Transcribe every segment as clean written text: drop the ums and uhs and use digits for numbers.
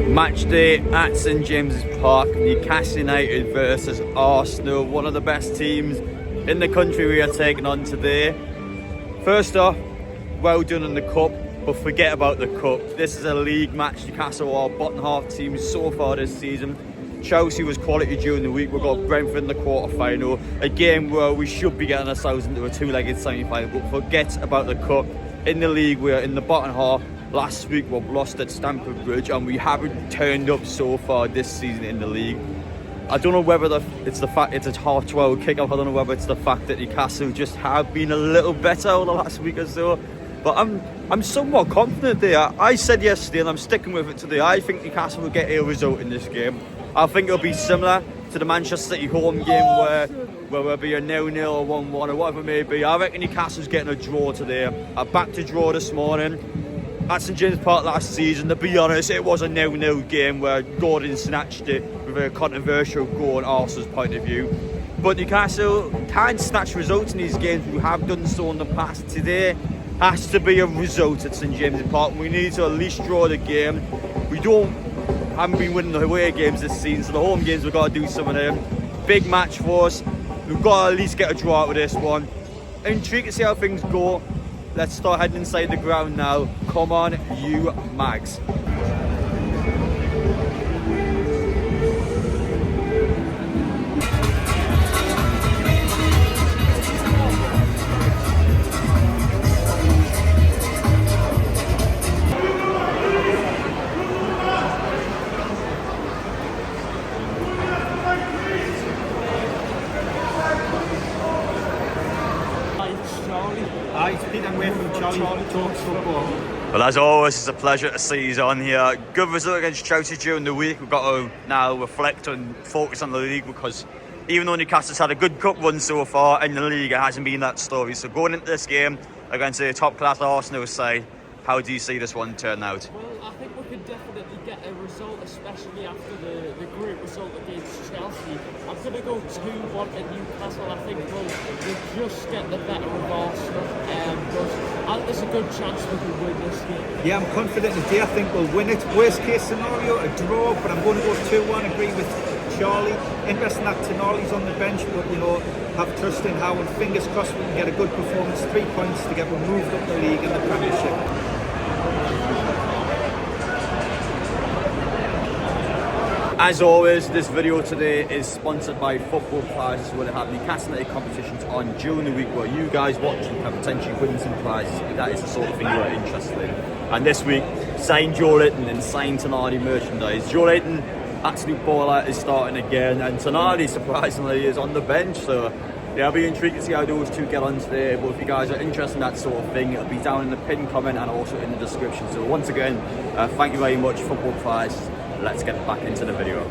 Match day at St James's Park, Newcastle United versus Arsenal, one of the best teams in the country we are taking on today. First off, well done in the cup, but forget about the cup. This is a league match. Newcastle are bottom half team so far this season. Chelsea was quality during the week. We've got Brentford in the quarter-final, a game where we should be getting ourselves into a two-legged semi-final, but forget about the cup. In the league, we're in the bottom half. Last week we've lost at Stamford Bridge and we haven't turned up so far this season in the league. I don't know whether it's the fact it's a half 12 kick-off. I don't know whether it's the fact that Newcastle just have been a little better over the last week or so. But I'm somewhat confident there. I said yesterday and I'm sticking with it today. I think Newcastle will get a result in this game. I think it'll be similar to the Manchester City home game where it'll be a 0-0 or 1-1 or whatever it may be. I reckon Newcastle's getting a draw today. I backed a draw this morning at St James's Park last season. To be honest, it was a 0-0 game where Gordon snatched it with a controversial goal on ARSE's point of view. But Newcastle can snatch results in these games. We have done so in the past. Today has to be a result at St James's Park. We need to at least draw the game. We haven't been winning the away games this season, so the home games we've got to do some of them. Big match for us. We've got to at least get a draw out of this one. Intrigued to see how things go. Let's start heading inside the ground now. Come on, you Mags. Well, as always, it's a pleasure to see you on here. Good result against Chelsea during the week. We've got to now reflect and focus on the league, because even though Newcastle's had a good cup run so far in the league, it hasn't been that story. So going into this game against a top-class Arsenal side, how do you see this one turn out? Well, I think we could definitely get a result, especially after the group result against Chelsea. I'm going to go 2-1 at Newcastle. I think we'll just get the better of Arsenal. But there's a good chance we can win this game. Yeah, I'm confident today. I think we'll win it. Worst case scenario, a draw, but I'm going to go 2-1. Agree with Charlie. Interesting that Tonali's on the bench, but have trust in how, and fingers crossed we can get a good performance. 3 points to get moved up the league and the Premiership. As always, this video today is sponsored by Football Prizes, where they have Newcastle United competitions on during the week where you guys watching can potentially win some prizes if that is the sort of thing you are interested in. And this week, signed Joelinton and signed Tonali merchandise. Joelinton, absolute baller, is starting again, and Tonali surprisingly is on the bench. So yeah, I'll be intrigued to see how those two get on today. But if you guys are interested in that sort of thing, it'll be down in the pinned comment and also in the description. So once again, thank you very much, Football Prizes. Let's get back into the video.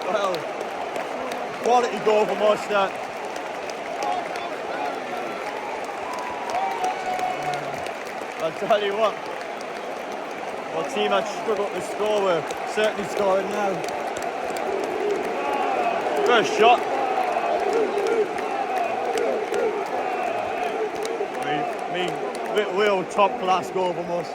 Well, quality goal from us that. I'll tell you what, our team had struggled to score, we're certainly scoring now. First shot. Real top class goal from us.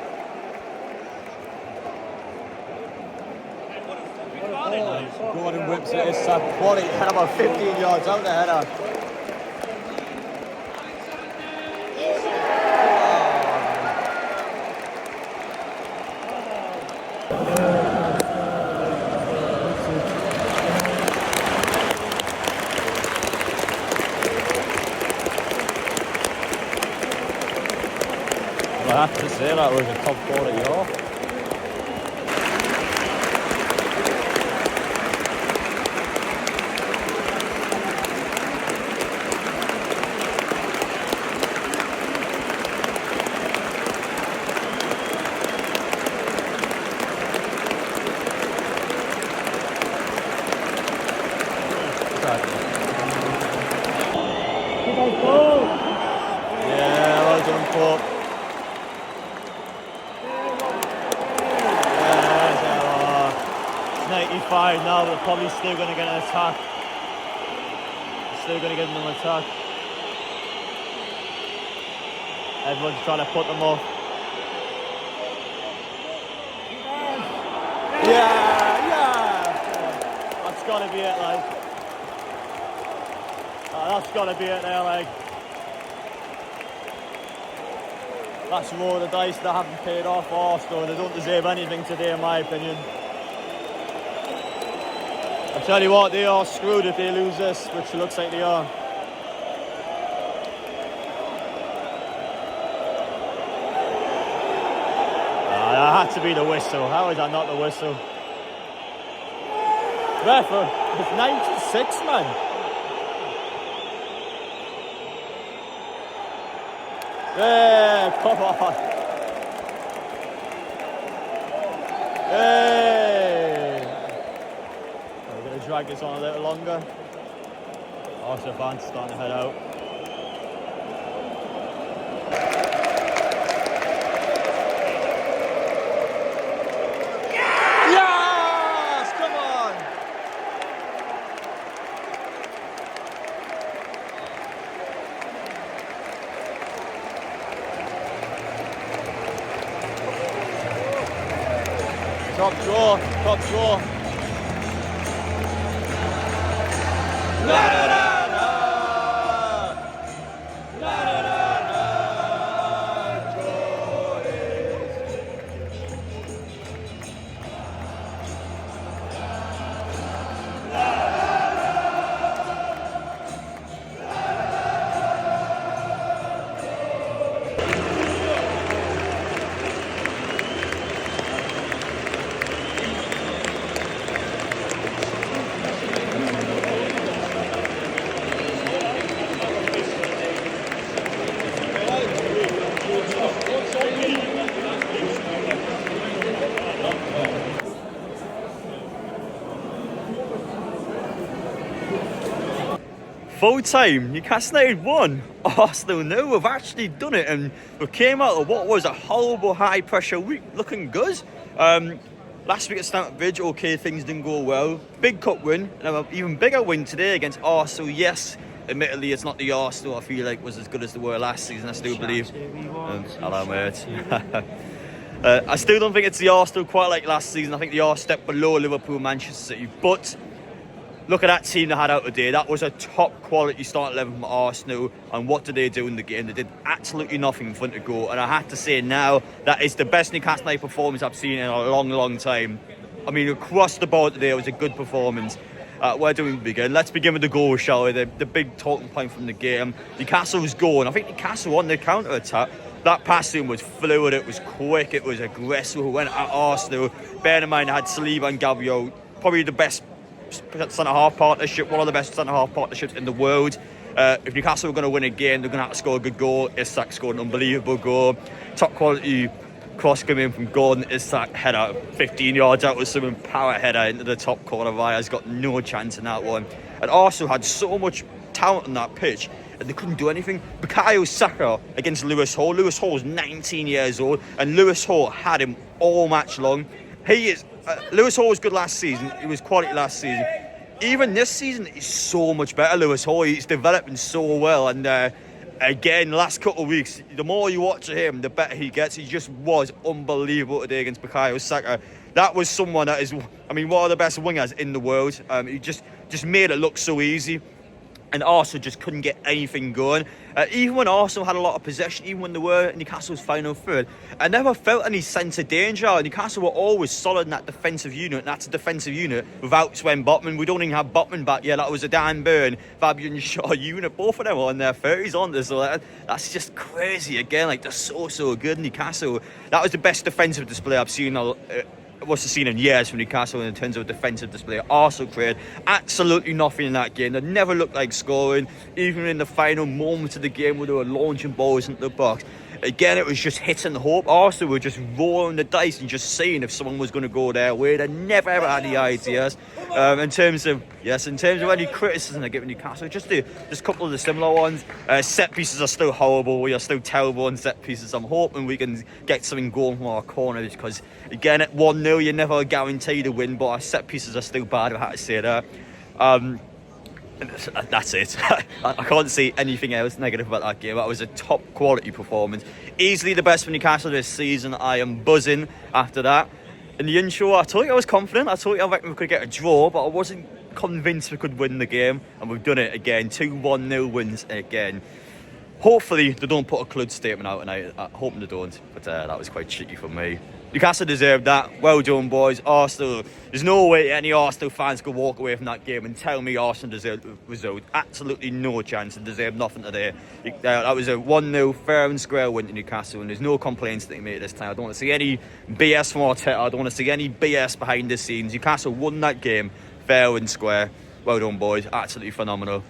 Gordon whips it, it's a quality header, about 15 yards out the header. I have to say that was a top quality off. fine now, but probably still going to get an attack. Still going to get an attack. Everyone's trying to put them off. Yeah! That's got to be it, like. That's got to be it there, like. That's a roll of the dice that haven't paid off Arsenal. They don't deserve anything today, in my opinion. I tell you what, they are screwed if they lose this, which looks like they are. That had to be the whistle. How is that not the whistle? Ref, it's 96, man. Yeah, come on. Hey. We're going to drag this on a little longer. Also, fans starting to head out. Yes! Come on! Top draw, top draw. La, da, da, da. La, da, da, da. Draw it. Full time, Newcastle United won, Arsenal nil. We've actually done it, and we came out of what was a horrible high pressure week looking good. Last week at Stamford Bridge, okay, things didn't go well. Big cup win, and an even bigger win today against Arsenal. Yes, admittedly, it's not the Arsenal I feel like was as good as they were last season, I still believe. Hello, mate. I still don't think it's the Arsenal quite like last season. I think they are a step below Liverpool, Manchester City, but look at that team they had out today. That was a top quality starting 11 from Arsenal. And what did they do in the game? They did absolutely nothing in front of goal. And I have to say now, that is the best Newcastle United performance I've seen in a long, long time. I mean, across the board today, it was a good performance. Where do we begin? Let's begin with the goal, shall we? The big talking point from the game. Newcastle's goal. And I think Newcastle on the counter-attack. That passing was fluid, it was quick, it was aggressive. We went at Arsenal. Bear in mind, I had Saliba and Gabriel, probably the best centre-half partnership, one of the best centre-half partnerships in the world. If Newcastle are going to win again, they're going to have to score a good goal. Isak scored an unbelievable goal. Top quality cross coming in from Gordon. Isak header 15 yards out with some power header into the top corner. Raya's got no chance in that one. And Arsenal had so much talent on that pitch, and they couldn't do anything. Bukayo Saka against Lewis Hall. Lewis Hall is 19 years old, and Lewis Hall had him all match long. He is. Lewis Hall was good last season. He was quality last season. Even this season, he's so much better. Lewis Hall, he's developing so well. And again, last couple of weeks, the more you watch him, the better he gets. He just was unbelievable today against Bukayo Saka. That was someone that is, I mean, one of the best wingers in the world. He just made it look so easy. And Arsenal just couldn't get anything going. Even when Arsenal had a lot of possession, even when they were in Newcastle's final third, I never felt any sense of danger. Newcastle were always solid in that defensive unit, and that's a defensive unit without Sven Botman. We don't even have Botman back yet. That was a Dan Burn, Fabian Shaw unit. Both of them are on their 30s on this. So that's just crazy. Again, like, they're so good, Newcastle. That was the best defensive display I've seen in years from Newcastle in terms of defensive display. Arsenal created absolutely nothing in that game. They never looked like scoring, even in the final moments of the game where they were launching balls into the box. Again, it was just hitting the hope. Arsenal were just rolling the dice and just seeing if someone was going to go their way. They never ever had any ideas. In terms of any criticism they're giving Newcastle, just a couple of the similar ones. Set pieces are still horrible. We are still terrible on set pieces. I'm hoping we can get something going from our corners, because again, at 1-0 you're never guaranteed to win, but our set pieces are still bad, if I had to say that. That's it. I can't see anything else negative about that game. That was a top quality performance. Easily the best for Newcastle this season. I am buzzing after that. In the intro, I told you I was confident. I told you I reckon we could get a draw, but I wasn't convinced we could win the game. And we've done it again. 2-1-0 wins again. Hopefully they don't put a club statement out tonight. I'm hoping they don't. But that was quite cheeky for me. Newcastle deserved that. Well done, boys. Arsenal, there's no way any Arsenal fans could walk away from that game and tell me Arsenal deserved the result. Absolutely no chance. They deserved nothing today. That was a 1-0 fair and square win to Newcastle, and there's no complaints that he made this time. I don't want to see any BS from Arteta. I don't want to see any BS behind the scenes. Newcastle won that game fair and square. Well done, boys. Absolutely phenomenal.